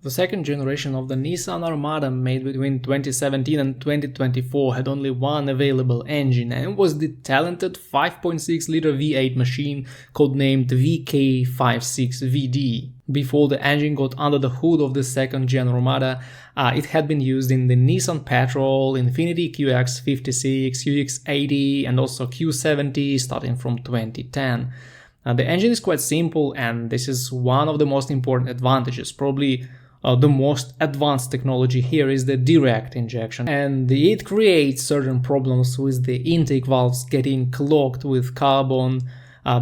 The second generation of the Nissan Armada, made between 2017 and 2024, had only one available engine, and it was the talented 5.6-liter V8 machine codenamed VK56VD. Before the engine got under the hood of the second-gen Armada, it had been used in the Nissan Patrol, Infiniti QX56, QX80 and also Q70 starting from 2010. The engine is quite simple, and this is one of the most important advantages. Probably the most advanced technology here is the direct injection, and it creates certain problems with the intake valves getting clogged with carbon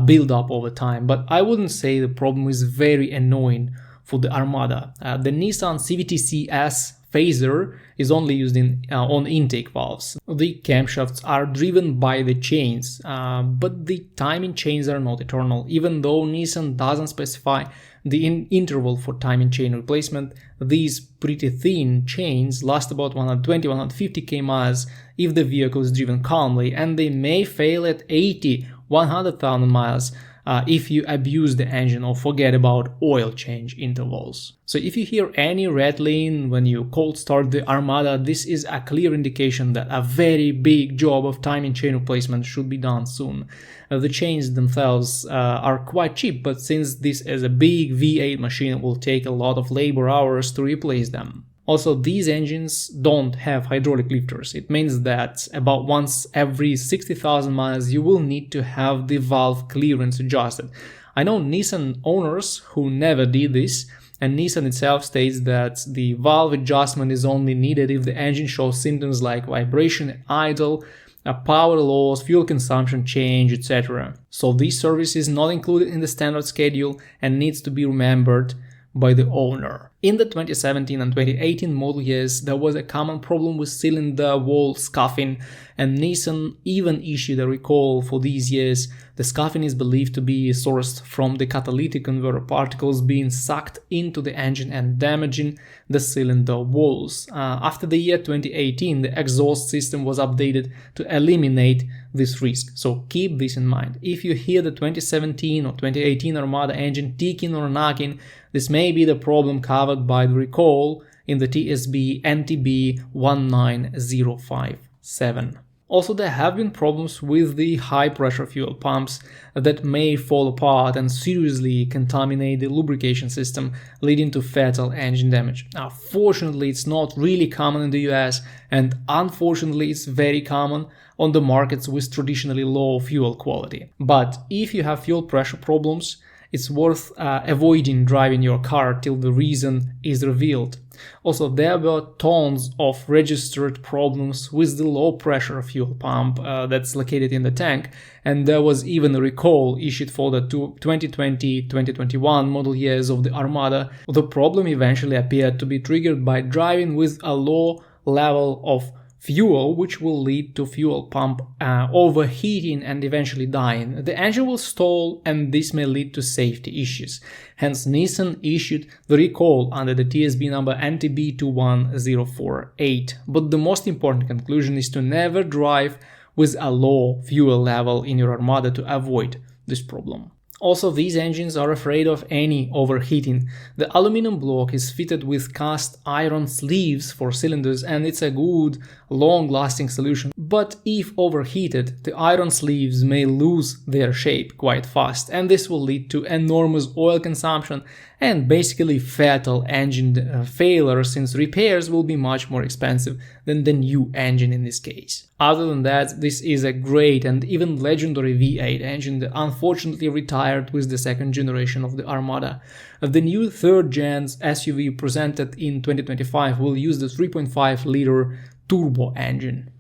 build-up over time, but I wouldn't say the problem is very annoying for the Armada. The Nissan CVT-CS phaser is only used on intake valves. The camshafts are driven by the chains, but the timing chains are not eternal. Even though Nissan doesn't specify the interval for timing chain replacement, these pretty thin chains last about 120-150 km if the vehicle is driven calmly, and they may fail at 80-100,000 miles if you abuse the engine or forget about oil change intervals. So if you hear any rattling when you cold start the Armada, this is a clear indication that a very big job of timing chain replacement should be done soon. The chains themselves are quite cheap, but since this is a big V8 machine, it will take a lot of labor hours to replace them. Also, these engines don't have hydraulic lifters. It means that about once every 60,000 miles you will need to have the valve clearance adjusted. I know Nissan owners who never did this, and Nissan itself states that the valve adjustment is only needed if the engine shows symptoms like vibration, idle, power loss, fuel consumption change, etc. So this service is not included in the standard schedule and needs to be remembered by the owner. In the 2017 and 2018 model years, there was a common problem with cylinder wall scuffing, and Nissan even issued a recall for these years. The scuffing is believed to be sourced from the catalytic converter particles being sucked into the engine and damaging the cylinder walls. After the year 2018, the exhaust system was updated to eliminate this risk. So keep this in mind. If you hear the 2017 or 2018 Armada engine ticking or knocking, this may be the problem covered by the recall in the TSB NTB 19057. Also, there have been problems with the high-pressure fuel pumps that may fall apart and seriously contaminate the lubrication system, leading to fatal engine damage. Now, fortunately, it's not really common in the US, and unfortunately, it's very common on the markets with traditionally low fuel quality. But if you have fuel pressure problems, it's worth avoiding driving your car till the reason is revealed. Also, there were tons of registered problems with the low-pressure fuel pump that's located in the tank, and there was even a recall issued for the 2020-2021 model years of the Armada. The problem eventually appeared to be triggered by driving with a low level of fuel, which will lead to fuel pump overheating and eventually dying. The engine will stall, and this may lead to safety issues. Hence, Nissan issued the recall under the TSB number NTB21048. But the most important conclusion is to never drive with a low fuel level in your Armada to avoid this problem. Also, these engines are afraid of any overheating. The aluminum block is fitted with cast iron sleeves for cylinders, and it's a good, long-lasting solution. But if overheated, the iron sleeves may lose their shape quite fast, and this will lead to enormous oil consumption and basically fatal engine failure, since repairs will be much more expensive than the new engine in this case. Other than that, this is a great and even legendary V8 engine that unfortunately retired with the second generation of the Armada. The new third-gen SUV presented in 2025 will use the 3.5-liter turbo engine.